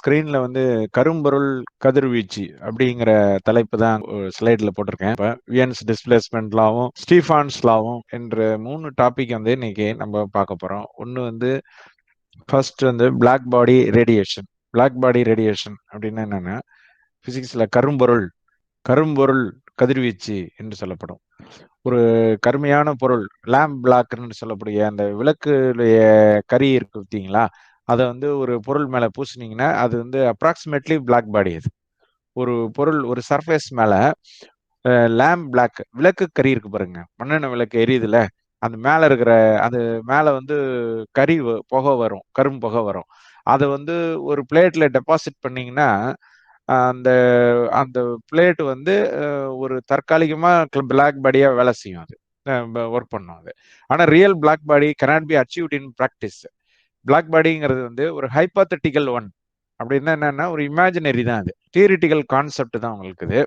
ஸ்கிரீன்ல வந்து கரும்பொருள் கதிர்வீச்சு அப்படிங்கிற தலைப்பு தான் ஸ்லைட்ல போட்டிருக்கேன். இப்போ வியன்ஸ் டிஸ்பிளேஸ்மெண்ட் லாவும் ஸ்டீஃபான்ஸ் லாவும் என்ற 3 டாபிக் வந்து இன்னைக்கு நம்ம பார்க்க போறோம். ஒன்று வந்து ஃபர்ஸ்ட் வந்து black body radiation. Black body radiation அப்படின்னா என்னன்னா, பிசிக்ஸ்ல கரும்பொருள் கதிர்வீச்சு என்று சொல்லப்படும். ஒரு கருமையான பொருள் லேம்ப் பிளாக்னு சொல்லக்கூடிய அந்த விளக்குடைய கரி இருக்கு பார்த்தீங்களா, அதை வந்து ஒரு பொருள் மேல பூசினீங்கன்னா அது வந்து அப்ராக்சிமேட்லி பிளாக் பாடி. அது ஒரு பொருள் ஒரு சர்ஃபேஸ் மேல லேம்ப் பிளாக் விளக்கு கரி இருக்கு பாருங்க, மண்ணெண்ணெய் விளக்கு எரியுதுல, அந்த மேல இருக்கிற அது மேல வந்து புகை வரும், கரும் புகை வரும். அதை வந்து ஒரு பிளேட்ல டெபாசிட் பண்ணீங்கன்னா அந்த அந்த பிளேட் வந்து ஒரு தற்காலிகமா பிளாக் பாடியா வேலை செய்யும். அது ஒர்க் பண்ணும் அது. ஆனா real black body cannot be achieved in practice. Black பாடிங்கிறது வந்து ஒரு ஹைப்போதட்டிக்கல் ஒன். அப்படின்னா என்னன்னா ஒரு இமேஜினரி தான், அது தியரிட்டிக்கல் கான்செப்ட் தான் உங்களுக்கு இது.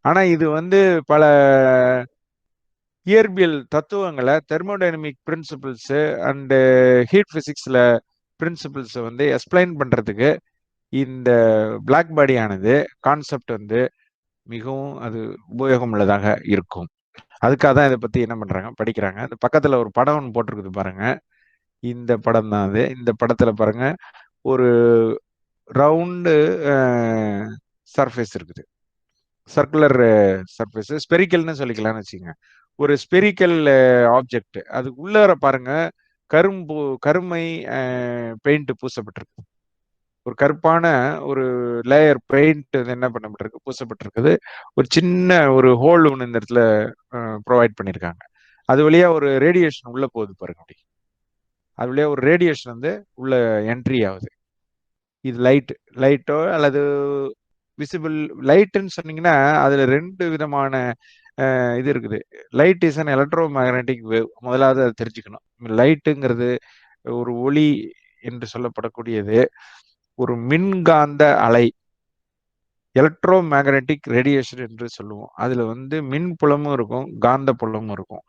ஆனா இது வந்து பல இயற்பியல் தத்துவங்களை, தெர்மோடைனமிக் பிரின்சிபிள்ஸ் அண்ட் ஹீட் பிசிக்ஸ்ல பிரின்சிபிள்ஸ் வந்து எக்ஸ்பிளைன் பண்றதுக்கு இந்த பிளாக் பாடி ஆனது கான்செப்ட் வந்து மிகவும் அது உபயோகம் உள்ளதாக இருக்கும். அதுக்காக தான் இதை பத்தி என்ன பண்றாங்க, படிக்கிறாங்க. இந்த பக்கத்துல ஒரு படம் ஒன்று போட்டிருக்குது பாருங்க, இந்த படம் தான் அது. இந்த படத்துல பாருங்க, ஒரு ரவுண்டு சர்ஃபேஸ் இருக்குது, சர்க்குலர் சர்ஃபேஸ், ஸ்பெரிக்கல்னு சொல்லிக்கலாம்னு வச்சுக்கோங்க. ஒரு ஸ்பெரிக்கல் ஆப்ஜெக்ட், அதுக்கு உள்ளார பாருங்க கருமை பெயிண்ட் பூசப்பட்டிருக்கு. ஒரு கருப்பான ஒரு லேயர் பெயிண்ட் என்ன பண்ணப்பட்டிருக்கு, பூசப்பட்டிருக்குது. ஒரு சின்ன ஒரு ஹோல் ஒன்று இந்த இடத்துல ப்ரொவைட் பண்ணியிருக்காங்க. அது வழியா ஒரு ரேடியேஷன் உள்ள போகுது பாருங்க. அப்படி அது வழியா ஒரு ரேடியேஷன் வந்து உள்ள என்ட்ரி ஆகுது. இது லைட்டோ அல்லது விசிபிள் லைட்டுன்னு சொன்னீங்கன்னா அதுல 2 விதமான இது இருக்குது. Light is an electro magnetic wave. முதலாவது அதை தெரிஞ்சுக்கணும். லைட்டுங்கிறது ஒரு ஒளி என்று சொல்லப்படக்கூடியது ஒரு மின்காந்த அலை, எலக்ட்ரோ மேக்னட்டிக் ரேடியேஷன் என்று சொல்லுவோம். அதுல வந்து மின் புலமும் இருக்கும், காந்த புலமும் இருக்கும்,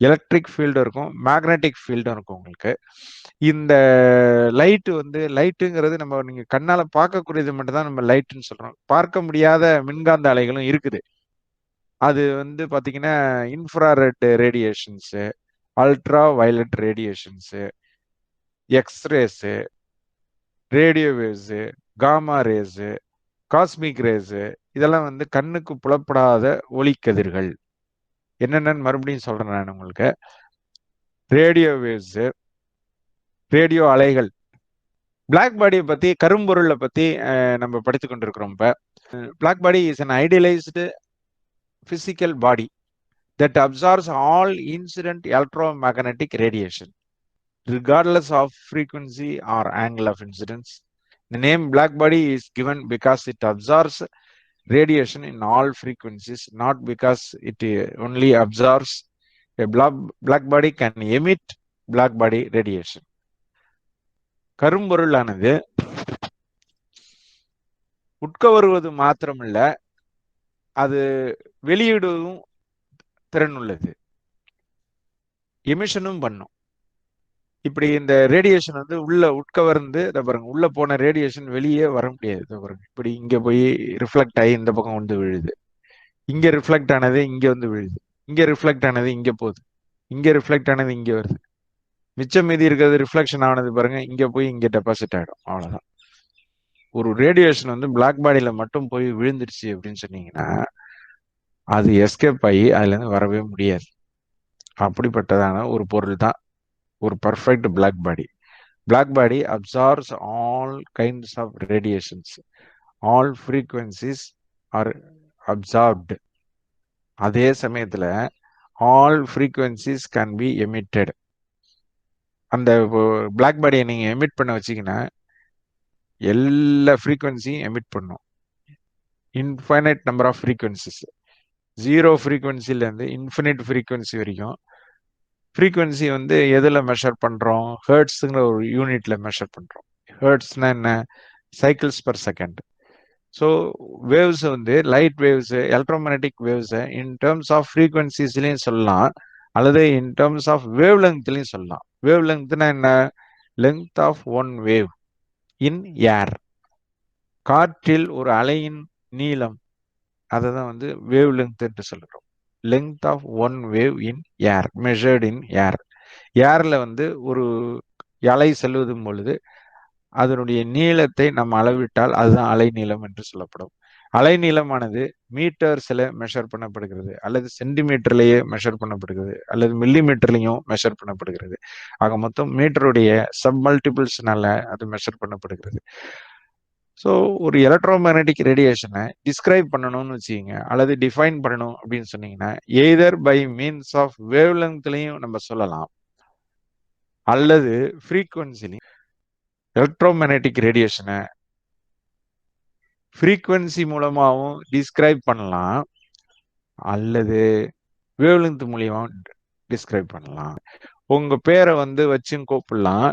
எலக்ட்ரிக் ஃபீல்டும் இருக்கும், மேக்னட்டிக் ஃபீல்டும் இருக்கும் உங்களுக்கு. இந்த லைட்டுங்கிறது நம்ம நீங்க கண்ணால பார்க்கக்கூடியது மட்டும் தான் நம்ம லைட்டுன்னு சொல்றோம். பார்க்க முடியாத மின்காந்த அலைகளும் இருக்குது. அது வந்து பாத்தீங்கன்னா infrared radiations, ultraviolet radiations, X rays, radio waves, gamma rays, cosmic rays, இதெல்லாம் வந்து கண்ணுக்கு புலப்படாத ஒளிக்கதிர்கள். என்னென்னு மறுபடியும் சொல்றேன் நான் உங்களுக்கு. ரேடியோ வேவ்ஸ், ரேடியோ அலைகள். பிளாக் பாடியை பத்தி, கரும்பொருளை பத்தி நம்ம படித்து கொண்டிருக்கிறோம். இப்ப black body is an idealized physical body that absorbs all incident electromagnetic radiation regardless of frequency or angle of incidence. The name black body is given because it absorbs radiation in all frequencies, not because it only absorbs. A black body can emit black body radiation. கரும்பொருளானது உட்கவருவது மாத்திரமல்ல, அது வெளியிடுவதும் திறன் உள்ளது, எமிஷனும் பண்ணும். இப்படி இந்த radiation வந்து உள்ள உட்கவர்ந்து பாருங்க, உள்ள போன ரேடியேஷன் வெளியே வர முடியாது. பாருங்க, இப்படி இங்க போய் ரிஃப்ளெக்ட் ஆகி இந்த பக்கம் வந்து விழுது, இங்க ரிஃப்ளெக்ட் ஆனது இங்க வந்து விழுது, இங்க ரிஃப்ளெக்ட் ஆனது இங்க போகுது, இங்க ரிஃப்ளெக்ட் ஆனது இங்க வருது, மிச்சம் மீதி இருக்கிறது ரிஃப்ளெக்ஷன் ஆனது பாருங்க இங்க போய் இங்க டெபாசிட் ஆயிடும். அவ்வளவுதான். ஒரு ரேடியேஷன் வந்து பிளாக் பாடியில மட்டும் போய் விழுந்துருச்சு அப்படின்னு சொன்னீங்கன்னா அது எஸ்கேப் ஆகி அதுல இருந்து வரவே முடியாது. அப்படிப்பட்டதான ஒரு பொருள் தான் ஒரு perfect black body. Black body absorbs all kinds of radiations, all frequencies are absorbed. அதே சமயத்துல all frequencies can be emitted. அந்த பிளாக் பாடியை நீங்க எமிட் பண்ண வச்சீங்கன்னா எல்லா ஃப்ரீக்வன்சியும் எமிட் பண்ணும். இன்ஃபைனைட் நம்பர் ஆஃப் ஃப்ரீக்வன்சிஸ், 0 ஃப்ரீக்வன்சிலேருந்து இன்ஃபினிட் ஃப்ரீக்வன்சி வரைக்கும். ஃப்ரீக்வன்சி வந்து எதில் மெஷர் பண்ணுறோம்? ஹெர்ட்ஸுங்கிற ஒரு யூனிட்ல மெஷர் பண்ணுறோம். ஹெர்ட்ஸ்னா என்ன? Cycles per second. So waves வந்து லைட் வேவ்ஸ், எலக்ட்ரோமேக்னட்டிக் வேவ்ஸை இன் டேர்ம்ஸ் ஆஃப் ஃப்ரீக்வன்சிஸ்லையும் சொல்லலாம், அல்லது இன் டேர்ம்ஸ் ஆஃப் வேவ் லெங்க்த்லையும் சொல்லலாம். வேவ் லெங்க்த்னா என்ன? Length of one wave. In air. காற்றில் ஒரு அலையின் நீளம், அதை தான் வந்து வேவ் லெங்த் என்று சொல்கிறோம். Length of one wave in air measured in air. ஏர்ல வந்து ஒரு அலை செல்வதும் பொழுது அதனுடைய நீளத்தை நம்ம அளவிட்டால் அதுதான் அலை நீளம் என்று சொல்லப்படும். அலை நீளமானது மீட்டர்ஸ்ல மெஷர் பண்ணப்படுகிறது, அல்லது சென்டிமீட்டர்லயே மெஷர் பண்ணப்படுகிறது, அல்லது மில்லி மீட்டர்லையும் மெஷர் பண்ணப்படுகிறது. ஆக மொத்தம் மீட்டருடைய சப் மல்டிபிள்ஸ்னால அது மெஷர் பண்ணப்படுகிறது. ஸோ ஒரு எலக்ட்ரோமேக்னெட்டிக் ரேடியேஷனை டிஸ்கிரைப் பண்ணணும்னு வச்சுக்கோங்க, அல்லது டிஃபைன் பண்ணணும் அப்படின்னு சொன்னீங்கன்னா, எய்தர் பை மீன்ஸ் ஆஃப் வேவ் லெங்த்லையும் நம்ம சொல்லலாம், அல்லது ஃப்ரீக்வன்சிலையும். எலக்ட்ரோமேக்னெட்டிக் ரேடியேஷனை ஃப்ரீக்வன்சி மூலமாகவும் டிஸ்கிரைப் பண்ணலாம், அல்லது வேவ்லெங்த் மூலியமாகவும் டிஸ்கிரைப் பண்ணலாம். உங்க பேரை வந்து வச்சும் கூப்பிடலாம்,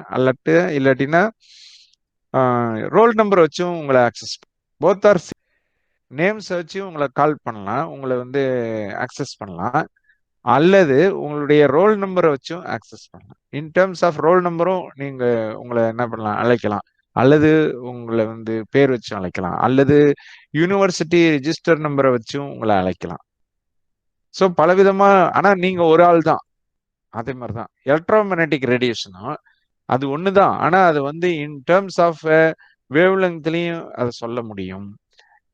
இல்லாட்டினா ரோல் நம்பர் வச்சும் உங்களை ஆக்சஸ், போத் ஆர் நேம்ஸ் வச்சும் உங்களை கால் பண்ணலாம், உங்களை வந்து ஆக்சஸ் பண்ணலாம், அல்லது உங்களுடைய ரோல் நம்பரை வச்சும் ஆக்சஸ் பண்ணலாம். இன் டேர்ம்ஸ் ஆஃப் ரோல் நம்பரும் நீங்க உங்களை என்ன பண்ணலாம், அழைக்கலாம், அல்லது உங்களை வந்து பேர் வச்சு அழைக்கலாம், அல்லது யூனிவர்சிட்டி ரெஜிஸ்டர் நம்பரை வச்சும் உங்களை அழைக்கலாம். ஸோ பலவிதமா, ஆனா நீங்க ஒரு ஆள் தான். அதே மாதிரிதான் எலக்ட்ரோமேக்னெட்டிக் ரேடியேஷனும் அது ஒண்ணுதான். ஆனா அது வந்து இன் டேர்ம்ஸ் ஆஃப் வேவ் லெங்த்லையும் அதை சொல்ல முடியும்,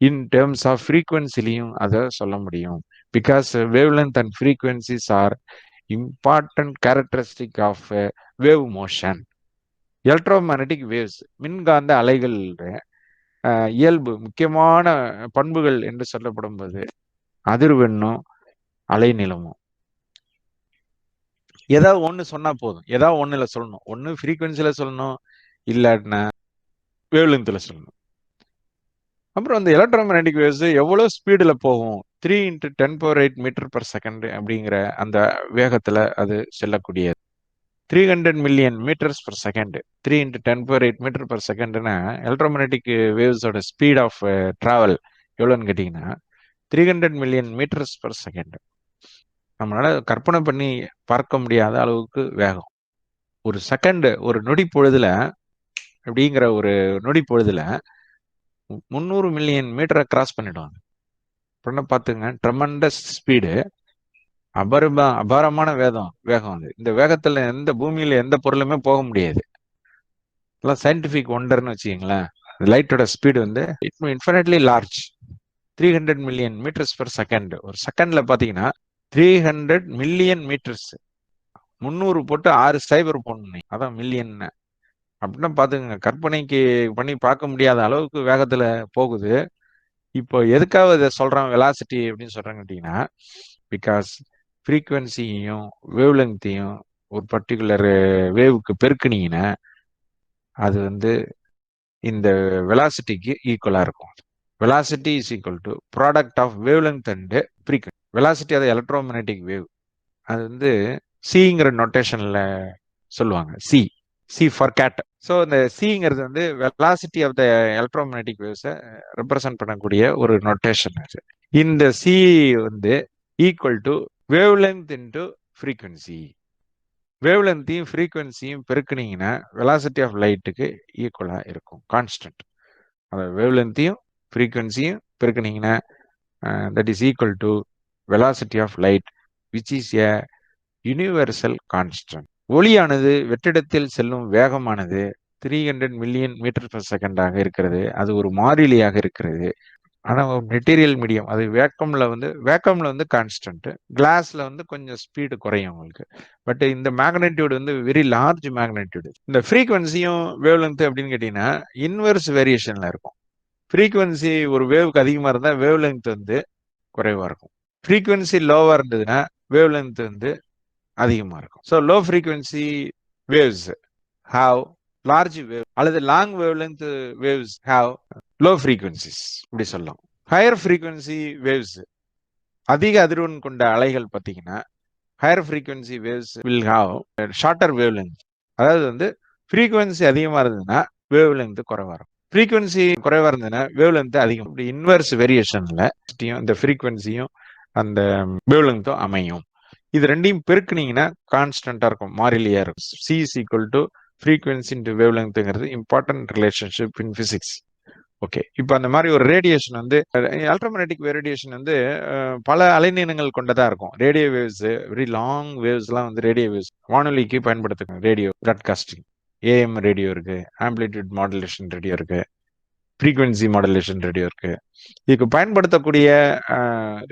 இன் டேர்ம்ஸ் ஆஃப் ஃப்ரீக்வன்சிலையும் அதை சொல்ல முடியும். Because wavelength and frequencies are important characteristic of wave motion. Electromagnetic waves, மின்காந்த அலைகள் இயல்பு, முக்கியமான பண்புகள் என்று சொல்லப்படும் போது அதிர்வெண்ணும் அலைநிலமும். ஏதாவது ஒண்ணு சொன்னா போதும், ஏதாவது ஒண்ணுல சொல்லணும், ஒண்ணு ஃப்ரீக்வன்சில சொல்லணும், இல்லாட்டினா வேவ் லெங்த்ல சொல்லணும். அப்புறம் அந்த எலக்ட்ரோமேக்னெட்டிக் வேவ்ஸ் எவ்வளவு ஸ்பீடுல போகும், 3 × 10⁸ மீட்டர்/செகண்ட் அப்படிங்கிற அந்த வேகத்துல அது செல்லக்கூடியது. 300 மில்லியன் மீட்டர்ஸ்/செகண்ட், 3 × 10⁸ மீட்டர்/செகண்ட்னா எலக்ட்ரோமேக்னெட்டிக் வேவ்ஸோட ஸ்பீட் ஆஃப் டிராவல் எவ்வளோன்னு கேட்டீங்கன்னா 300 மில்லியன் மீட்டர்ஸ்/செகண்ட். நம்மளால கற்பனை பண்ணி பார்க்க முடியாத அளவுக்கு வேகம். ஒரு செகண்ட், ஒரு நொடி பொழுதுல, அப்படிங்கிற ஒரு நொடி பொழுதுல 300 மில்லியன் மீட்டரை கிராஸ் பண்ணிடுவாங்க. அப்படின்னா பாத்துங்க, ட்ரெமண்டஸ் ஸ்பீடு, அபாரமான வேகம் அது. இந்த வேகத்துல எந்த பூமியில எந்த பொருளுமே போக முடியாது. எல்லாம் சயின்டிபிக் ஒண்டர்னு வச்சுக்கீங்களேன். லைட்டோட ஸ்பீடு வந்து இன்ஃபினிட்லி லார்ஜ், 300 மில்லியன் மீட்டர்ஸ்/செகண்ட். ஒரு செகண்ட்ல பாத்தீங்கன்னா 300 மில்லியன் மீட்டர்ஸ், 300 போட்டு 6 சைபர் போடணும், அதான் மில்லியன். அப்படின்னா பாத்துங்க, கற்பனைக்கு பண்ணி பார்க்க முடியாத அளவுக்கு வேகத்துல போகுது. இப்போ எதுக்காக இதை சொல்றான் வெலாசிட்டி அப்படின்னு சொல்றாங்க கேட்டீங்கன்னா, பிகாஸ் ஃப்ரீக்வன்சியையும் வேவ் லெங்த்தையும் ஒரு பர்டிகுலர் வேவுக்கு பெருக்குனீங்கன்னா அது வந்து இந்த வெலாசிட்டிக்கு ஈக்குவலா இருக்கும். Velocity is equal to product of wavelength and frequency. Velocity அது எலக்ட்ரோமேக்னெட்டிக் வேவ், அது வந்து சிங்கிற நோட்டேஷன்ல சொல்லுவாங்க, சி ஃபார் கேட். ஸோ இந்த சிங்கிறது வந்து வெலாசிட்டி ஆஃப் த எலக்ட்ரோமேக்னெட்டிக் வேவ்ஸை ரெப்ரசன்ட் பண்ணக்கூடிய ஒரு நோட்டேஷன். இந்த சி வந்து equal to wavelength into frequency. வேவ் லெங்த்தையும் ஃப்ரீக்வன்சியும் பெருக்குனீங்கன்னா வெலாசிட்டி ஆஃப் லைட்டுக்கு ஈக்குவலா இருக்கும், கான்ஸ்டன்ட். அந்த வேவ் லெங்த்தையும் ஃப்ரீக்வன்சியும் பெருக்குனீங்கன்னா that is equal to velocity of light, which is a universal constant. ஒளியானது வெற்றிடத்தில் செல்லும் வேகமானது 300 மில்லியன் மீட்டர்/செகண்டாக இருக்கிறது. அது ஒரு மாறிலியாக இருக்கிறது. ஆனா மெட்டீரியல் மீடியம், அது வேக்கம்ல வந்து கான்ஸ்டன்ட், கிளாஸ்ல வந்து கொஞ்சம் ஸ்பீடு குறையும் உங்களுக்கு. பட் இந்த மேக்னெட்டியூட் வந்து வெரி லார்ஜ் மேக்னெட்டியூட். இந்த ஃப்ரீக்வன்சியும் வேவ் லெங்த் அப்படின்னு கேட்டீங்கன்னா இன்வெர்ஸ் வேரியேஷன்ல இருக்கும். ஃப்ரீக்வன்சி ஒரு வேவுக்கு அதிகமா இருந்தா வேவ் லெங்த் வந்து குறைவா இருக்கும். ஃப்ரீக்வன்சி லோவா இருந்ததுன்னா வேவ் லெங்த் வந்து அதிகமா இருக்கும். So low frequency waves have large wave, அல்லது long wavelength waves have low frequencies, இப்படி சொல்லலாம். ஹையர் ஃப்ரீக்வன்சி வேவ்ஸ், அதிக அதிர்வெண் கொண்ட அலைகள் பார்த்தீங்கன்னா higher frequency waves will have shorter wave length. அதாவது வந்து ஃப்ரீக்வன்சி அதிகமா இருந்ததுன்னா வேவ் லெங்த் குறைவா இருக்கும், ஃப்ரீக்வன்சி குறைவா இருந்ததுன்னா வேவ் லெங்த் அதிகம். இப்படி இன்வெர்ஸ் வேரியேஷன்ல இந்த ஃப்ரீக்வன்சியும் அந்த வேவ் லெங்த்தும் அமையும். இது ரெண்டையும் பெருக்குனீங்கன்னா கான்ஸ்டன்டா இருக்கும், மாறிலியா இருக்கும். C is equal to frequency into wave லெங்க்ங்கிறது important relationship in physics. Okay, இப்போ அந்த மாதிரி ஒரு ரேடியேஷன் வந்து எலக்ட்ரோமேக்னெட்டிக் ரேடியேஷன் வந்து பல அலைநீளங்கள் கொண்டதா இருக்கும். ரேடியோ வேவ்ஸ், வெரி லாங் வேவ்ஸ்லாம் வந்து ரேடியோ வேவ்ஸ் வானொலிக்கு பயன்படுத்துங்க. ரேடியோ பிராட்காஸ்டிங், ஏஎம் ரேடியோ இருக்கு, ஆம்பிளிட்யூட் மாடுலேஷன் ரேடியோ இருக்கு, ஃப்ரீக்வன்சி மாடுலேஷன் ரேடியோ இருக்கு. இதுக்கு பயன்படுத்தக்கூடிய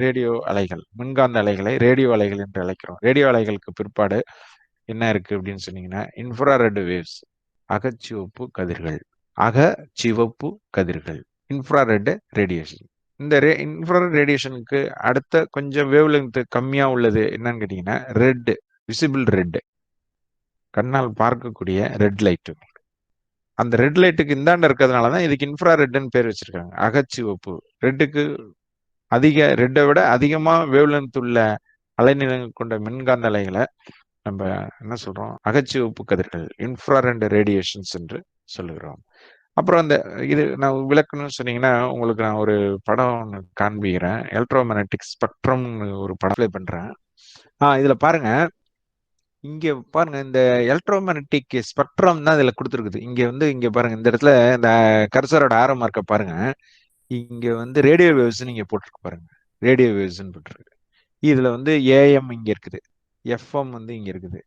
ரேடியோ அலைகள், மின்காந்த அலைகளை ரேடியோ அலைகள் என்று அழைக்கிறோம். ரேடியோ அலைகளுக்கு பிற்பாடு என்ன இருக்கு அப்படின்னு சொன்னீங்கன்னா, இன்ஃப்ராரெட் வேவ்ஸ், அகச்சிவப்பு கதிர்கள். அகச்சிவப்பு கதிர்கள், இன்ஃப்ராரெட் ரேடியேஷன். இந்த இன்ஃப்ராரெட் ரேடியேஷனுக்கு அடுத்த கொஞ்சம் வேவ் லெங்த் கம்மியா உள்ளது என்னன்னு கேட்டீங்கன்னா ரெட், விசிபிள் ரெட், கண்ணால் பார்க்கக்கூடிய ரெட் லைட். அந்த ரெட் லைட்டுக்கு இந்தாண்ட இருக்கிறதுனால தான் இதுக்கு இன்ஃப்ராரெட்னு பேர் வச்சிருக்காங்க. அகச்சிவப்பு ரெட்டுக்கு ரெட்டை விட அதிகமா வேவ் லெங்த் உள்ள அலைநீளங்கள் கொண்ட மின்காந்த அலைகளை நம்ம என்ன சொல்றோம், அகச்சிவப்பு கதிர்கள், இன்ஃப்ராரெட் ரேடியேஷன்ஸ் என்று சொல்லுகிறோம். அப்புறம் அந்த இது நான் விளக்கணும்னு சொன்னீங்கன்னா உங்களுக்கு நான் ஒரு படம் ஒன்று காண்பிக்கிறேன். எலக்ட்ரோமேக்னெட்டிக் ஸ்பெக்ட்ரம்னு ஒரு படம் ப்ளே பண்றேன். இதுல பாருங்க, இங்க பாருங்க, இந்த எலக்ட்ரோமேக்னெட்டிக் ஸ்பெக்ட்ரம் தான் இதுல கொடுத்துருக்குது. இங்க பாருங்க, இந்த இடத்துல இந்த கர்சரோட ஆரோ மார்க்க பாருங்க. இங்க வந்து ரேடியோ வேவ்ஸ் நீங்க போட்டிருக்கு பாருங்க, ரேடியோ வேவ்ஸ்ன்னு போட்டிருக்கு. இதுல வந்து ஏஎம் இங்க இருக்குது, எஃப்எம் வந்து இங்க இருக்குது,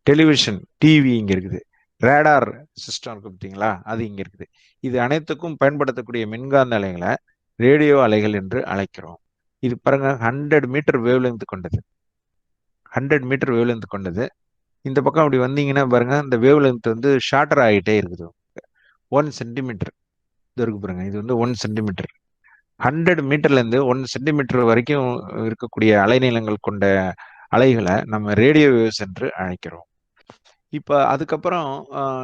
டெலிவிஷன் டிவி இங்க இருக்குது, ரேடார் சிஸ்டம் இருக்கு பார்த்தீங்களா, அது இங்க இருக்குது. இது அனைத்துக்கும் பயன்படுத்தக்கூடிய மின்காந்த அலைகளை ரேடியோ அலைகள் என்று அழைக்கிறோம். இது பாருங்க 100 மீட்டர் வேவ் லெங்த் கொண்டது, 100 மீட்டர் வேவ் லெங்த் கொண்டது. இந்த பக்கம் அப்படி வந்தீங்கன்னா பாருங்க, இந்த வேவ் லெங்த் வந்து ஷார்டர் ஆகிட்டே இருக்குது. 1 சென்டிமீட்டர் இருக்கு பாருங்க, இது வந்து 1 சென்டிமீட்டர். 100 மீட்டர்ல இருந்து 1 சென்டிமீட்டர் வரைக்கும் இருக்கக்கூடிய அலைநீளங்கள் கொண்ட அலைகளை நம்ம ரேடியோ வேவ்ஸ் என்று அழைக்கிறோம். இப்ப அதுக்கப்புறம்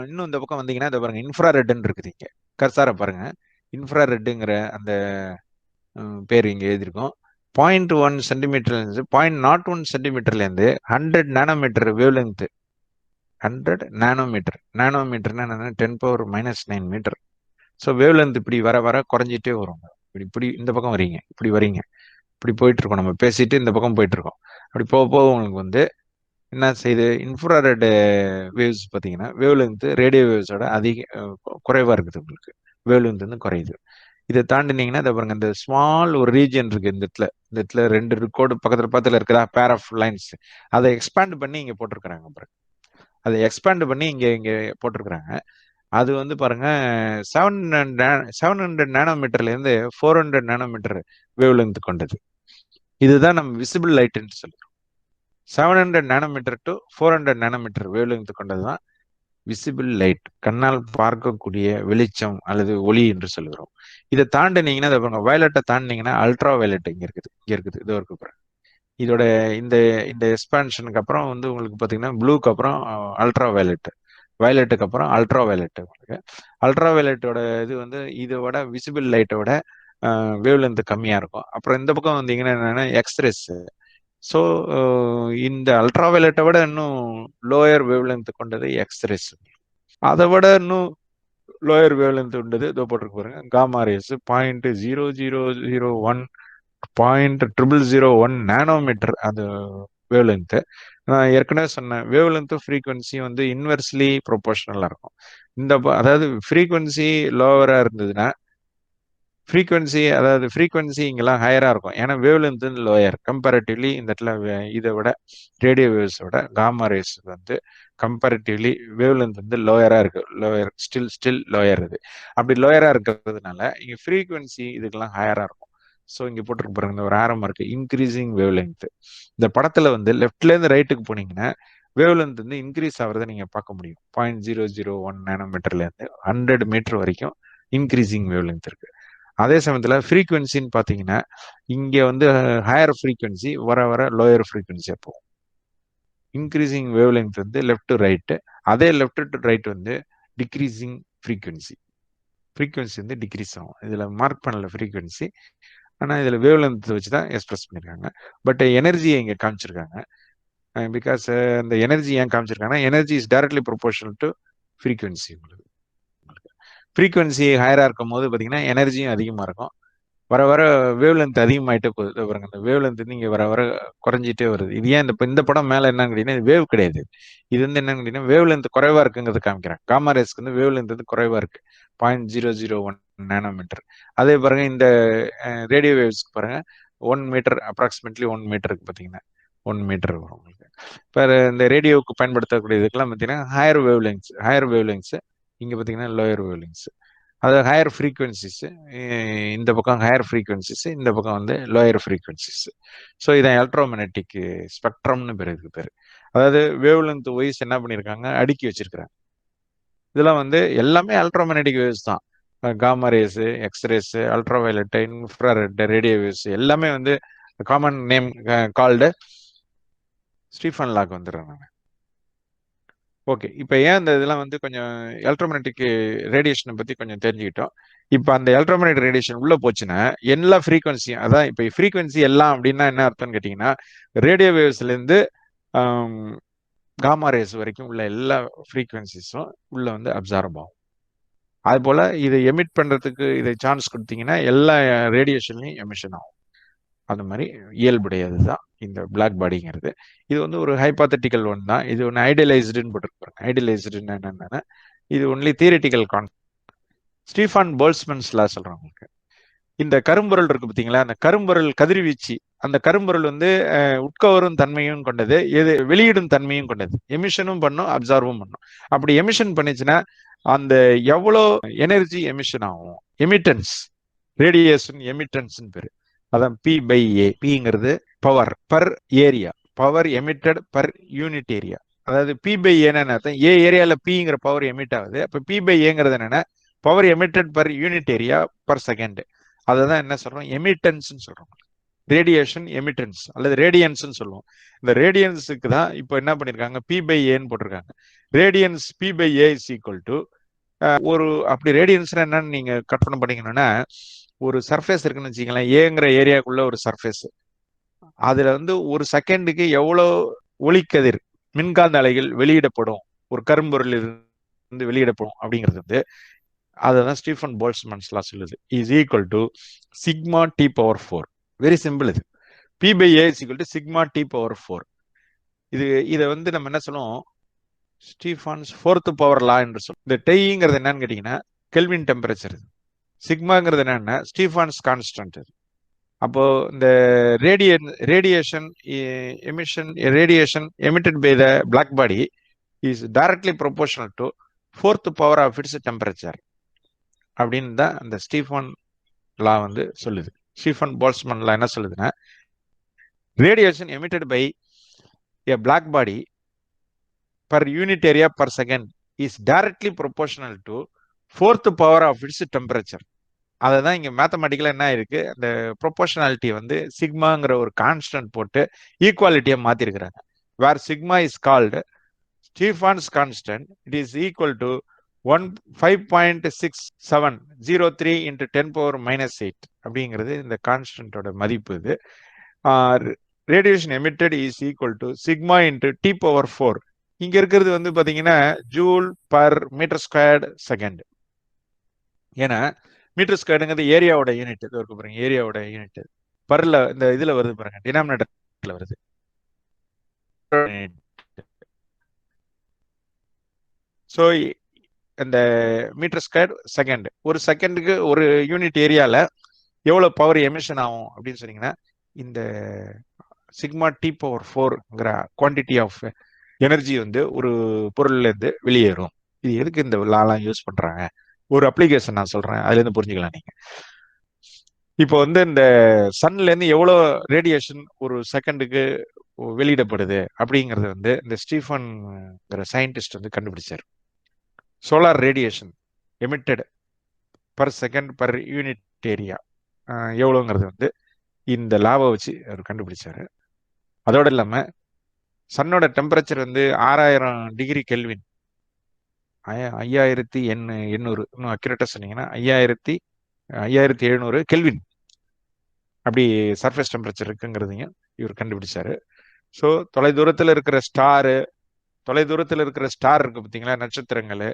இன்னும் இந்த பக்கம் வந்தீங்கன்னா இதை பாருங்க, இன்ஃப்ராரெட்னு இருக்குது. இங்க கர்சாரை பாருங்க, இன்ஃப்ராரெட்டுங்கிற அந்த பேர் இங்க எழுதியிருக்கோம். 0.1 சென்டிமீட்டர்ல இருந்து 0.01 சென்டிமீட்டர்ல இருந்து 100 நானோமீட்டர் வேவ் லெங்த். 100 நானோமீட்டர், நானோமீட்டர்னா என்னன்னா 10⁻⁻⁹ மீட்டர். ஸோ வேவ் லெங்த் இப்படி வர வர குறைஞ்சிட்டே வரும். இப்படி இப்படி இந்த பக்கம் வரீங்க, இப்படி வரீங்க, இப்படி போயிட்டு இருக்கோம். நம்ம பேசிட்டு இந்த பக்கம் போயிட்டு இருக்கோம். அப்படி போக போக உங்களுக்கு வந்து என்ன செய்யுது, இன்ஃப்ராரெட் வேவ்ஸ் பார்த்தீங்கன்னா வேவ் லெங்த் ரேடியோ வேவ்ஸோட குறைவா இருக்குது. உங்களுக்கு வேவ் லெங்த் வந்து குறையுது. இதை தாண்டினீங்கன்னா இதை பாருங்க, இந்த ஸ்மால் ஒரு ரீஜன் இருக்கு. இந்த இடத்துல 2 கோடு பக்கத்துல இருக்கிறா, பேர் ஆஃப் லைன்ஸ். அதை எக்ஸ்பேண்ட் பண்ணி இங்க போட்டிருக்கிறாங்க பாருங்க, அதை எக்ஸ்பேண்ட் பண்ணி இங்க இங்க போட்டிருக்கிறாங்க. அது வந்து பாருங்க 700 நானோமீட்டர்ல இருந்து 400 நானோமீட்டர் வேவ் லெங்த் கொண்டது. இதுதான் நம்ம விசிபிள் லைட்னு சொல்றோம். 700 nanometre to 400 nanometre wave length கொண்டதுதான் விசிபிள் லைட், கண்ணால் பார்க்கக்கூடிய வெளிச்சம் அல்லது ஒளி என்று சொல்கிறோம். இதை தாண்டினீங்கன்னா இதை பாருங்க, வயலட்டை தாண்டினீங்கன்னா அல்ட்ரா வயலட் இங்க இருக்குது, இதோ இருக்கு பாருங்க. இதோட இந்த இந்த எக்ஸ்பான்ஷனுக்கு அப்புறம் வந்து உங்களுக்கு பார்த்தீங்கன்னா ப்ளூக்கு அப்புறம் அல்ட்ரா வயலட், வயலட்டுக்கு அப்புறம் அல்ட்ரா வயலட். உங்களுக்கு அல்ட்ரா வயலட்டோட இது வந்து இதோட விசிபிள் லைட்டோட வேவ் லென்த் கம்மியா இருக்கும். அப்புறம் இந்த பக்கம் வந்தீங்கன்னா என்னன்னா எக்ஸ்ரேஸ். ஸோ இந்த அல்ட்ரா வயலட்டை விட இன்னும் லோயர் வேவ் லென்த் கொண்டது எக்ஸ்ரேஸ். அதை விட இன்னும் லோயர் வேவ் லென்த் உண்டது இதோ போட்டிருக்கு பாருங்க, காமா ரேஸ் 0.0001 0.0001 நானோமீட்டர் அது வேவ் லென்த். நான் ஏற்கனவே சொன்னேன், வேவ் லென்த் ஃப்ரீக்வன்சி வந்து இன்வெர்ஸ்லி ப்ரொபோர்ஷனலா இருக்கும். அதாவது ஃப்ரீக்வன்சி லோவரா இருந்ததுன்னா ஃப்ரீக்வன்சி இங்கெல்லாம் ஹையரா இருக்கும். ஏன்னா வேவ் லென்த் லோயர் கம்பேரிட்டிவ்லி. இந்த இடத்துல இதை விட ரேடியோ வேவ்ஸோட காமா ரேஸ் வந்து கம்பேரிட்டிவ்லி வேவ் லென்த் வந்து லோயரா இருக்கு, லோயர் ஸ்டில் லோயர். இது அப்படி லோயரா இருக்கிறதுனால இங்க ஃப்ரீக்வன்சி இதுக்கெல்லாம் ஹையரா இருக்கும். ஸோ இங்க போட்டிருக்கு பாருங்க, இந்த ஒரு ஆரம் இருக்கு, இன்க்ரீசிங் வேவ் லென்த். இந்த படத்துல வந்து லெஃப்ட்ல இருந்து ரைட்டுக்கு போனீங்கன்னா வேவ் லென்த் வந்து இன்க்ரீஸ் ஆகிறத நீங்க பார்க்க முடியும். 0.001 நானோமீட்டர்ல இருந்து 100 மீட்டர் வரைக்கும் இன்க்ரீசிங் வேவ் லென்த் இருக்கு. அதே சமயத்துல ஃப்ரீக்வன்சின்னு பாத்தீங்கன்னா இங்க வந்து ஹையர் ஃப்ரீக்வன்சி வர வர லோயர் ஃப்ரீக்வன்சியா போகும். இன்க்ரீசிங் வேவ் லென்த் வந்து லெஃப்ட் டு ரைட்டு, அதே லெஃப்ட் டு ரைட் வந்து டிக்ரீசிங் ஃப்ரீக்வன்சி வந்து டிக்ரீஸ் ஆகும். இதுல மார்க் பண்ணல ஃப்ரீக்வன்சி, ஆனா இதுல வேவ் லென்த் வச்சு தான் எக்ஸ்பிரஸ் பண்ணிருக்காங்க. பட் எனர்ஜியை இங்க காமிச்சிருக்காங்க. பிகாஸ் அந்த எனர்ஜி ஏன் காமிச்சிருக்காங்கன்னா energy is directly proportional to frequency. உங்களுக்கு ஃப்ரீக்வன்சி ஹையரா இருக்கும் போது பார்த்தீங்கன்னா எனர்ஜியும் அதிகமாக இருக்கும். வர வர வேவ் லென்த் அதிகமாயிட்டே போகுது. இதோ பாருங்க இந்த வேவ் லென்த் வந்து இங்க வர வர குறைஞ்சிட்டே வருது. இது ஏன் இந்த படம் மேல என்னன்னு கேட்டீங்கன்னா இது வேவ் கிடையாது. இது வந்து என்னன்னு கேட்டீங்கன்னா வேவ் லென்த் குறைவா இருக்குங்கிறது காமிக்கிறேன். காமா ரேஸ்க்கு வந்து வேவ் லென்த் வந்து குறைவா இருக்கு. 0.001 நேனோமீட்டர். அதே பாருங்க இந்த ரேடியோ வேவ்ஸ்க்கு பாருங்க 1 மீட்டர் அப்ராக்சிமேட்லி 1 மீட்டருக்கு பார்த்தீங்கன்னா 1 மீட்டர் வரும் உங்களுக்கு. இப்போ இந்த ரேடியோவுக்கு பயன்படுத்தக்கூடிய இதுக்கெல்லாம் பார்த்தீங்கன்னா ஹையர் வேவ் லெங்க்ஸ் இங்கே பார்த்தீங்கன்னா லோயர் வேவ் லெங்க்ஸ். அதாவது ஹையர் ஃப்ரீக்வன்சிஸ், இந்த பக்கம் ஹையர் ஃப்ரீக்வன்சிஸ், இந்த பக்கம் வந்து லோயர் ஃப்ரீக்வன்சிஸ். ஸோ இதான் எலக்ட்ரோமேக்னெட்டிக் ஸ்பெக்ட்ரம்னு பேர் இதுக்கு பேர். அதாவது வேவ் லென்த் வைஸ் என்ன பண்ணியிருக்காங்க அடுக்கி வச்சிருக்கிறாங்க. இதெல்லாம் வந்து எல்லாமே எலக்ட்ரோமேக்னெட்டிக் வேவ்ஸ் தான். Gamma rays, X rays, ultraviolet, infrared, radio waves எல்லாமே வந்து common name called Stefan law வந்துடுறாங்க. ஓகே, இப்போ ஏன் இந்த இதெல்லாம் வந்து கொஞ்சம் எலக்ட்ரோமேக்னெட்டிக் ரேடியேஷனை பற்றி கொஞ்சம் தெரிஞ்சுக்கிட்டோம். இப்போ அந்த எலக்ட்ரோமேக்னெட்டிக் ரேடியேஷன் உள்ளே போச்சுன்னா எல்லா ஃப்ரீக்வன்சியும், அதான் இப்போ ஃப்ரீக்வன்சி எல்லாம் அப்படின்னா என்ன அர்த்தம்னு கேட்டிங்கன்னா ரேடியோ வேவ்ஸ்லேருந்து காமா ரேஸ் வரைக்கும் உள்ள எல்லா ஃப்ரீக்வன்சிஸும் உள்ளே வந்து அப்சார்ப் ஆகும். அது போல் இதை எமிட் பண்ணுறதுக்கு இதை சான்ஸ் கொடுத்தீங்கன்னா எல்லா ரேடியேஷன்லையும் எமிஷன் ஆகும். அந்த மாதிரி இயல்புடையது தான் இந்த பிளாக் பாடிங்கிறது. இது வந்து ஒரு ஹைபாத்தட்டிக்கல் ஒன் தான். இது ஒன்று ஐடியலைஸ்டுன்னு போட்டிருப்பாங்க. ஐடியலைஸ்டுன்னு என்னென்னா இது ஒன்லி தியரிட்டிக்கல் ஸ்டீஃபான் போல்ட்ஸ்மன்ஸ் லா சொல்றாங்க உங்களுக்கு. இந்த கரும்பொருள் இருக்கு பார்த்தீங்களா, அந்த கரும்பொருள் கதிர்வீச்சு, அந்த கரும்பொருள் வந்து உட்கவரும் தன்மையும் கொண்டது, எது வெளியிடும் தன்மையும் கொண்டது. எமிஷனும் பண்ணும், அப்சார்வும் பண்ணும். அப்படி எமிஷன் பண்ணிச்சுன்னா அந்த எவ்வளோ எனர்ஜி எமிஷன் ஆகும், எமிட்டன்ஸ், ரேடியேஷன் எமிட்டன்ஸ் பேரு. அதான் P/A. Pங்கிறது power per area, power emitted per unit area. அதாவது P/A அர்த்தம், ஏ ஏரியால Pங்கிற பவர் எமிட் ஆகுது. அப்போ P/Aங்கிறது என்னன்னா power emitted per unit area per second. அதை தான் என்ன சொல்றோம், எமிட்டன்ஸ் சொல்றோம். ரேடியேஷன் எமிட்டன்ஸ் அல்லது ரேடியன்ஸ் சொல்லுவோம். இந்த ரேடியன்ஸுக்கு தான் இப்போ என்ன பண்ணிருக்காங்க P/Aன்னு போட்டிருக்காங்க. Radians P/A is equal to ஒரு, அப்படி ரேடியன்ஸ்னா என்னன்னு நீங்க கற்பனை பண்ணிக்கணும்னா ஒரு சர்ஃபேஸ் இருக்குன்னு வச்சுக்கலாம், ஏங்கிற ஏரியாக்குள்ள ஒரு சர்ஃபேஸ், அதுல வந்து ஒரு செகண்டுக்கு எவ்வளோ ஒளிக்கதிர் மின்காந்த அலைகள் வெளியிடப்படும் ஒரு கரும்பொருள் இருந்து வெளியிடப்படும் அப்படிங்கிறது வந்து அதுதான் ஸ்டீஃபன் போல்ட்ஸ்மன்ஸ் லா சொல்லுது. Is equal to sigma T⁴. Very simple. இது P/A is equal to sigma T⁴. இதை வந்து நம்ம என்ன சொல்லுவோம், ஸ்டீஃபான்ஸ் 4th பவர் லா என்று சொல்லுவோம். இந்த டெய்ங்கிறது என்னன்னு கேட்டீங்கன்னா கெல்வின் டெம்பரேச்சர். சிக்மாங்கிறது என்னன்னா ஸ்டீஃபான்ஸ் கான்ஸ்டன்ட். அப்போ இந்த radiation emitted by the black body is directly proportional to 4th power of its temperature அப்படின்னு தான் அந்த ஸ்டீஃபன் லா வந்து சொல்லுது. ஸ்டீஃபன் போல்ட்ஸ்மன் லா என்ன சொல்லுதுன்னா radiation emitted by a black body per unit area per second is directly proportional to 4th power of its temperature. அதை தான் இங்கே மேத்தமெட்டிக்கலாக என்ன இருக்கு, அந்த ப்ரொபோர்ஷனாலிட்டி வந்து சிக்மாங்கிற ஒரு கான்ஸ்டன்ட் போட்டு ஈக்குவாலிட்டியை மாற்றிருக்கிறாங்க. Where sigma is called Stefan's constant, it is equal to 5.6703 × 10⁻⁸ அப்படிங்கிறது இந்த கான்ஸ்டன்டோட மதிப்பு. இது radiation emitted is equal to sigma × T⁴. இங்க இருக்கிறது வந்து பாத்தீங்கன்னா joule per metre squared second. ஏன்னா மீட்டர் ஸ்கொயர்டுங்கிறது ஏரியாவோட யூனிட். இது இருக்கு பாருங்க, ஏரியாவோட யூனிட் பர்ல இந்த இதுல வருது பாருங்க, டினாமினேட்டர்ல வருது. ஸோ இந்த மீட்டர் ஸ்கொயர் செகண்ட், ஒரு செகண்டுக்கு ஒரு யூனிட் ஏரியால எவ்வளவு பவர் எமிஷன் ஆகும் அப்படின்னு சொன்னீங்கன்னா இந்த sigma T⁴ quantity of energy வந்து ஒரு பொருள்ல இருந்து வெளியேறும். இது எதுக்கு இந்த லாலாம் யூஸ் பண்றாங்க, ஒரு அப்ளிகேஷன் நான் சொல்றேன், அதுல இருந்து புரிஞ்சுக்கலாம் நீங்க. இப்போ வந்து இந்த சன்ல இருந்து எவ்வளோ ரேடியேஷன் ஒரு செகண்டுக்கு வெளியிடப்படுது அப்படிங்கறது வந்து இந்த ஸ்டீஃபன் சயின்டிஸ்ட் வந்து கண்டுபிடிச்சார். Solar radiation emitted per second per unit area எவ்வளோங்கிறது வந்து இந்த லாவை வச்சு அவர் கண்டுபிடிச்சாரு. அதோட இல்லாம சன்னோட டெம்பரேச்சர் வந்து 6000 டிகிரி கெல்வின், 5800, இன்னும் அக்யூரேட்டா சொன்னீங்கன்னா 5700 கெல்வின் அப்படி சர்ஃபேஸ் டெம்பரேச்சர் இருக்குங்கிறதையும் இவர் கண்டுபிடிச்சாரு. ஸோ தொலைதூரத்தில் இருக்கிற ஸ்டார் இருக்கு பார்த்தீங்களா, நட்சத்திரங்கள்,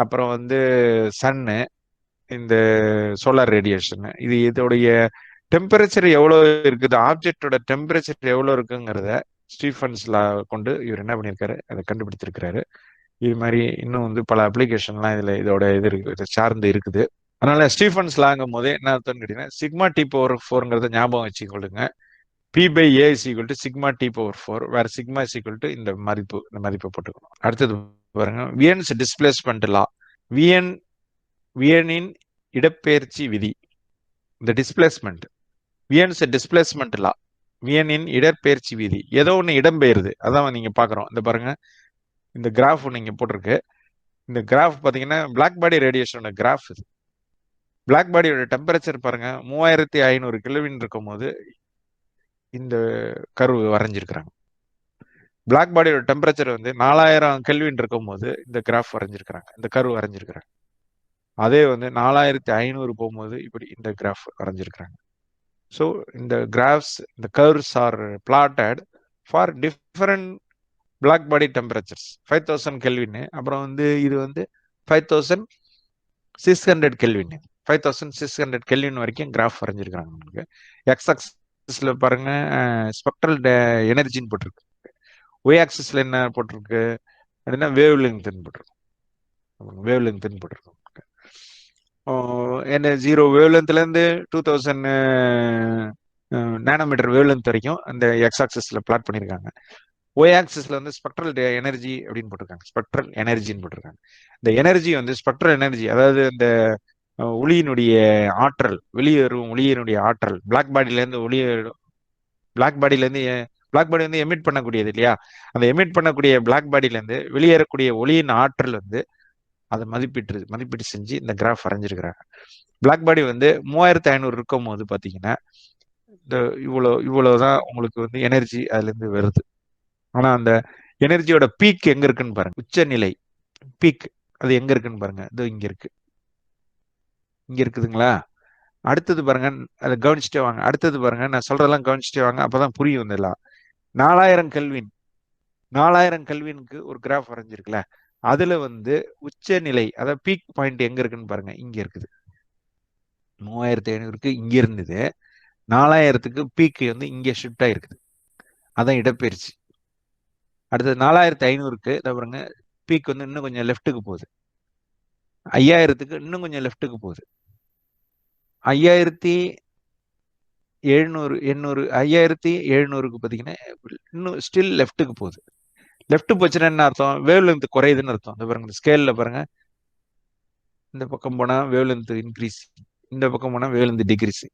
அப்புறம் வந்து சன்னு, இந்த சோலார் ரேடியேஷன். இது இதோடைய டெம்பரேச்சர் எவ்வளோ இருக்குது, ஆப்ஜெக்டோட டெம்பரேச்சர் எவ்வளோ இருக்குங்கிறத ஸ்டீஃபன்ஸ் லா கொண்டு இவர் என்ன பண்ணியிருக்காரு, அதை கண்டுபிடித்திருக்கிறாரு. இது மாதிரி இன்னும் வந்து பல அப்ளிகேஷன்லாம் இதோட இது இருக்கு, இதை சார்ந்து இருக்குது. அதனால ஸ்டீஃபன்ஸ் லாங்கும் போதே என்ன அர்த்தம்னு கேட்டீங்கன்னா, சிக்மா டி பவர் 4ங்கிறத ஞாபகம் வச்சுக்கொள்ளுங்க. P by A is equal to sigma T power 4, வேற சிக்மா இஸ் ஈக்குவல் டு இந்த மதிப்பை போட்டுக்கணும். அடுத்தது பாருங்க, வியன்ஸ் டிஸ்பிளேஸ்மெண்ட் லா. வியன் வியனின் இடப்பெயர்ச்சி விதி. இந்த டிஸ்பிளேஸ்மெண்ட், வியன்ஸ் டிஸ்பிளேஸ்மெண்ட் லா, வியனின் இடப்பெயர்ச்சி விதி. ஏதோ ஒன்று இடம்பெயருது, அதான் நீங்க பாக்குறோம். இந்த பாருங்க, இந்த கிராஃப் ஒன்று இங்க போட்டிருக்கு. இந்த கிராஃப் பாத்தீங்கன்னா பிளாக் பாடி ரேடியேஷனோட கிராஃப் இது. பிளாக் பாடியோட டெம்பரேச்சர் பாருங்க 3500 கெல்வின் இருக்கும் போது இந்த கர்வ் வரைஞ்சிருக்கிறாங்க. பிளாக் பாடியோட டெம்பரேச்சர் வந்து 4000 கெல்வின் இருக்கும் போது இந்த கிராஃப் வரைஞ்சிருக்கிறாங்க, இந்த கர்வ் வரைஞ்சிருக்கிறாங்க. அதே வந்து 4500 போகும்போது இப்படி இந்த கிராஃப் வரைஞ்சிருக்கிறாங்க. ஸோ இந்த கிராஃப்ஸ், இந்த curves are plotted for different black body temperatures. 5000 kelvin, அப்புறம் வந்து இது வந்து 5600 கெல்வின், 5600 கெல்வின் வரைக்கும் கிராஃப் வரைஞ்சிருக்கிறாங்க. நமக்கு எக்ஸ் ஆக்சிஸ்ல பாருங்க ஸ்பெக்ட்ரல் எனர்ஜின்னு போட்டிருக்கு, ஒய் ஆக்சிஸ்ல என்ன போட்டிருக்கு அப்படின்னா வேவ் லெங்க்த்னு போட்டிருக்கு. வேவ் லெங்க்த்னு போட்டிருக்கு. என்ன 0 வேவ் லென்த்ல இருந்து 2000 நானோமீட்டர் வேவ் லென்த் வரைக்கும் அந்த எக்ஸ் ஆக்சிஸ்ல பிளாட் பண்ணியிருக்காங்க. ஒய் ஆக்சிஸ்ல வந்து ஸ்பெக்ட்ரல் எனர்ஜி அப்படின்னு போட்டிருக்காங்க, ஸ்பெக்ட்ரல் எனர்ஜின்னு போட்டிருக்காங்க. இந்த எனர்ஜி வந்து ஸ்பெக்ட்ரல் எனர்ஜி, அதாவது இந்த ஒளியினுடைய ஆற்றல், வெளியேறும் ஒளியினுடைய ஆற்றல், பிளாக் பாடியில இருந்து பிளாக் பாடி வந்து எமிட் பண்ணக்கூடியது இல்லையா, அந்த எமிட் பண்ணக்கூடிய பிளாக் பாடியில இருந்து வெளியேறக்கூடிய ஒளியின் ஆற்றல் வந்து அதை மதிப்பீட்டு செஞ்சு இந்த கிராஃப் வரைஞ்சிருக்கிறாங்க. பிளாக் பாடி வந்து 3500 இருக்கும் போது பாத்தீங்கன்னா இந்த இவ்வளவுதான் உங்களுக்கு வந்து எனர்ஜி அதுல இருந்து வருது. ஆனா அந்த எனர்ஜியோட பீக் எங்க இருக்குன்னு பாருங்க, உச்ச நிலை பீக் அது எங்க இருக்குன்னு பாருங்க, இது இங்க இருக்கு, இங்க இருக்குதுங்களா. அடுத்தது பாருங்க, அதை கவனிச்சுட்டே வாங்க. அடுத்தது பாருங்க, நான் சொல்றதெல்லாம் கவனிச்சுட்டே வாங்க, அப்பதான் புரியும் இதெல்லாம். 4000 கெல்வின், 4000 கெல்வினுக்கு ஒரு கிராஃப் வரைஞ்சிருக்குல்ல, அதுல வந்து உச்ச நிலை, அதாவது பீக் பாயிண்ட் எங்க இருக்குன்னு பாருங்க, இங்க இருக்குது. 3500க்கு இங்க இருந்தது, 4000த்துக்கு பீக் வந்து இங்க ஷிஃப்ட் ஆயிருக்குது, அதான் இடப்பெயர்ச்சி. அடுத்தது 4500க்கு பாருங்க, பீக் வந்து இன்னும் கொஞ்சம் லெஃப்ட்டுக்கு போகுது, 5000த்துக்கு இன்னும் கொஞ்சம் லெஃப்ட்டுக்கு போகுது, 5700க்கு பாத்தீங்கன்னா இன்னும் ஸ்டில் லெஃப்ட்டுக்கு போகுது. லெஃப்ட் போச்சுன்னா என்ன அர்த்தம், வேவ் லென்த் குறையுதுன்னு அர்த்தம். இந்த பாருங்க, ஸ்கேல்ல பாருங்க, இந்த பக்கம் போனா வேவ் லென்த் இன்க்ரீஸ், இந்த பக்கம் போனா wavelength decrease.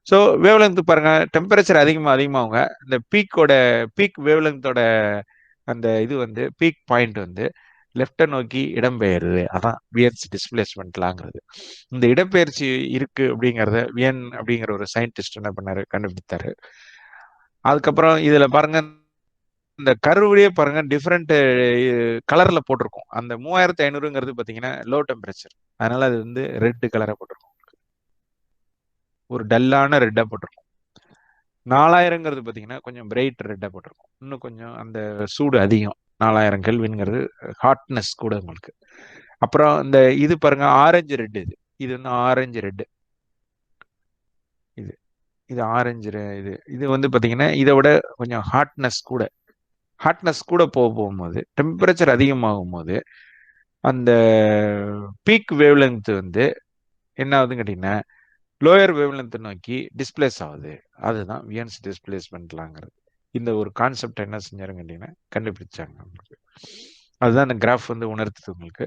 So wavelength பாருங்க, டெம்பரேச்சர் அதிகமாகுங்க, இந்த பீக் வேவ் லென்த்தோட அந்த இது வந்து பீக் பாயிண்ட் வந்து லெஃப்டை நோக்கி இடம்பெயருது. அதான் வியன்ஸ் டிஸ்பிளேஸ்மெண்ட்லாங்கிறது. இந்த இடப்பெயர்ச்சி இருக்கு அப்படிங்கிறத வியன் அப்படிங்கிற ஒரு சயின்டிஸ்ட் என்ன பண்ணாரு, கண்டுபிடித்தாரு. அதுக்கப்புறம் இதுல பாருங்க, இந்த கருவிலேயே பாருங்க டிஃப்ரெண்ட் கலர்ல போட்டிருக்கும். அந்த 3500ங்கிறது பாத்தீங்கன்னா லோ டெம்பரேச்சர், அதனால அது வந்து ரெட் கலரா போட்டிருக்கும், ஒரு டல்லான ரெட்டா போட்டிருக்கும். 4000ங்கிறது பாத்தீங்கன்னா கொஞ்சம் பிரைட் ரெட்டா போட்டிருக்கும், இன்னும் கொஞ்சம் அந்த சூடு அதிகம். 4000 கெல்வின்ங்கிறது ஹாட்னஸ் கூட உங்களுக்கு. அப்புறம் இந்த இது பாருங்க ஆரஞ்சு ரெட், இது வந்து ஆரஞ்சு ரெட், இது ஆரஞ்சு இது வந்து பாத்தீங்கன்னா இதை விட கொஞ்சம் ஹாட்னஸ் கூட போகும்போது, டெம்பரேச்சர் அதிகமாகும் போது அந்த பீக் வேவ் லென்த் வந்து என்ன ஆகுதுன்னு கேட்டீங்கன்னா லோயர் வேவ் லென்த் நோக்கி டிஸ்பிளேஸ் ஆகுது. அதுதான் வியன்ஸ் டிஸ்பிளேஸ்மெண்ட்லாங்கிறது. இந்த ஒரு கான்செப்ட் என்ன செஞ்சாருன்னு கேட்டீங்கன்னா கண்டுபிடிச்சாங்க உங்களுக்கு. அதுதான் இந்த கிராஃப் வந்து உணர்த்துது உங்களுக்கு.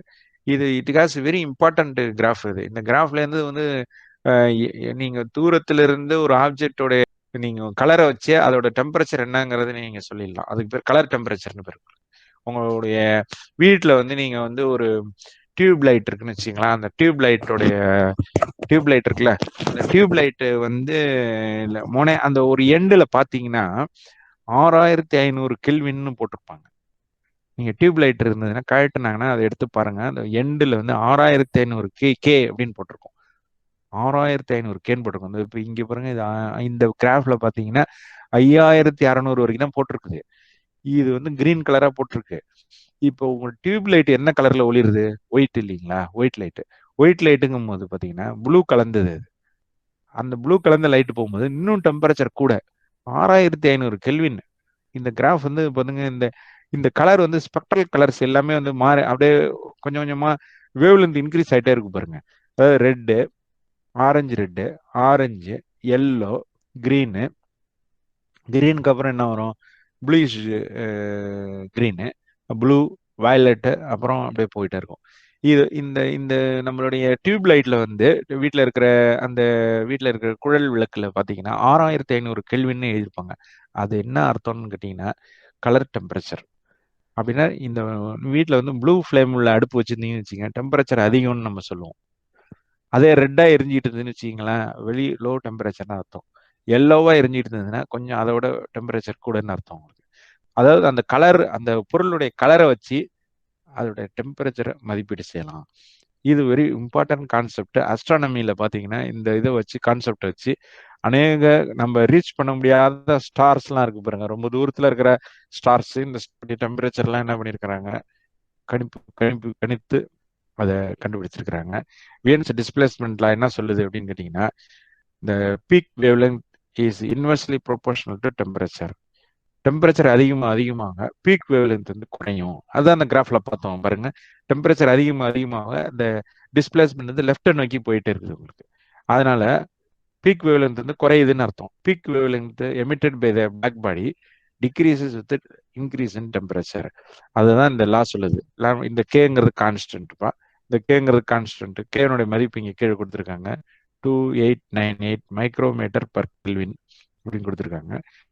It has very important graph. இந்த கிராஃப்ல இருந்து வந்து நீங்க தூரத்துல இருந்து ஒரு ஆப்ஜெக்டோட நீங்க கலரை வச்சு அதோட டெம்பரேச்சர் என்னங்கிறது நீங்க சொல்லிடலாம். அதுக்கு பேர் கலர் டெம்பரேச்சர்னு பேர். உங்களுடைய வீட்டுல வந்து நீங்க வந்து ஒரு டியூப் லைட் இருக்குன்னு வச்சுங்களேன், அந்த டியூப் லைட் இருக்குல்ல, அந்த டியூப் லைட் வந்து அந்த ஒரு எண்டுல பாத்தீங்கன்னா 6500 கெல்வின்னு போட்டிருப்பாங்க. நீங்க டியூப் லைட் இருந்ததுன்னா கழட்டுனாங்கன்னா அதை எடுத்து பாருங்க, அந்த எண்டுல வந்து 6500 கே அப்படின்னு போட்டிருக்கும், 6500 கேன்னு போட்டிருக்கும். இப்ப இங்க பாருங்க, இந்த கிராஃப்ல பாத்தீங்கன்னா 5600 வரைக்கும் தான் போட்டிருக்குது. இது வந்து கிரீன் கலரா போட்டிருக்கு. இப்போ உங்க டியூப் லைட் என்ன கலர்ல ஒளிருது, ஒயிட் இல்லைங்களா, ஒயிட் லைட். ஒயிட் லைட்டுங்கும் போது பார்த்தீங்கன்னா ப்ளூ கலந்தது அது. அந்த ப்ளூ கலந்த லைட் போகும்போது இன்னும் டெம்பரேச்சர் கூட 6500 கெல்வின். இந்த கிராஃப் வந்து பாருங்க, இந்த இந்த கலர் வந்து ஸ்பெக்ட்ரல் கலர்ஸ் எல்லாமே வந்து மாறி அப்படியே கொஞ்சம் கொஞ்சமா வேவ் லென்த் இன்க்ரீஸ் ஆகிட்டே இருக்கு பாருங்க. அதாவது red, red, orange, yellow, green. கிரீனுக்கு அப்புறம் என்ன வரும்? ப்ளூஷ் கிரீனு, ப்ளூ, வயலட்டு, அப்புறம் அப்படியே போயிட்டே இருக்கும். இது இந்த இந்த நம்மளுடைய டியூப் லைட்ல வந்து வீட்டில் இருக்கிற அந்த வீட்டில் இருக்கிற குழல் விளக்குல பார்த்தீங்கன்னா 6500 கெல்வின்னு எழுதியிருப்பாங்க. அது என்ன அர்த்தம்னு கேட்டிங்கன்னா கலர் டெம்பரேச்சர். அப்படின்னா இந்த வீட்டில் வந்து ப்ளூ ஃப்ளேம் உள்ள அடுப்பு வச்சுருந்தீங்கன்னு வச்சுங்க, டெம்பரேச்சர் அதிகம்னு நம்ம சொல்லுவோம். அதே ரெட்டாக எரிஞ்சிட்டு இருந்துன்னு வச்சிங்களேன், வெளி லோ டெம்பரேச்சர்னு அர்த்தம். எல்லோவா எரிஞ்சிட்டு இருந்ததுன்னா கொஞ்சம் அதோட டெம்பரேச்சர் கூடன்னு அர்த்தம் உங்களுக்கு. அதாவது அந்த கலர், அந்த பொருளுடைய கலரை வச்சு அதோட டெம்பரேச்சரை மதிப்பீடு செய்யலாம். இது வெரி இம்பார்ட்டன்ட் கான்செப்ட். அஸ்ட்ரானமியில் பார்த்தீங்கன்னா இந்த இதை வச்சு கான்செப்ட் வச்சு அநேக நம்ம ரீச் பண்ண முடியாத ஸ்டார்ஸ்லாம் இருக்கு பாருங்க. ரொம்ப தூரத்தில் இருக்கிற ஸ்டார்ஸ் இந்த டெம்பரேச்சர்லாம் என்ன பண்ணியிருக்கிறாங்க, கணித்து அதை கண்டுபிடிச்சிருக்கிறாங்க. வியன்ஸ் டிஸ்பிளேஸ்மெண்ட்ல என்ன சொல்லுது அப்படின்னு கேட்டிங்கன்னா, இந்த peak wave length is inversely proportional to temperature. Temperature அதிகமாக பீக் வேவ் லென்த் வந்து குறையும். அதுதான் அந்த கிராஃப்ல பார்த்தோம் பாருங்க. டெம்பரேச்சர் அதிகமாக அந்த டிஸ்பிளேஸ்மெண்ட் வந்து லெஃப்ட் நோக்கி போயிட்டே இருக்குது உங்களுக்கு. அதனால பீக் வேவ் லென்த் வந்து குறையுதுன்னு அர்த்தம். Peak wavelength emitted by the black body decreases with increase in temperature. அதுதான் இந்த லா சொல்லுது. இந்த கேங்கிறது கான்ஸ்டன்ட்ப்பா. இந்த கேங்கிறது கான்ஸ்டன்ட். கேனுடைய மதிப்பு இங்கே கீழே கொடுத்துருக்காங்க. 2898 மைக்ரோமீட்டர் பர் கெல்வின் அப்படின்னு கொடுத்துருக்காங்க.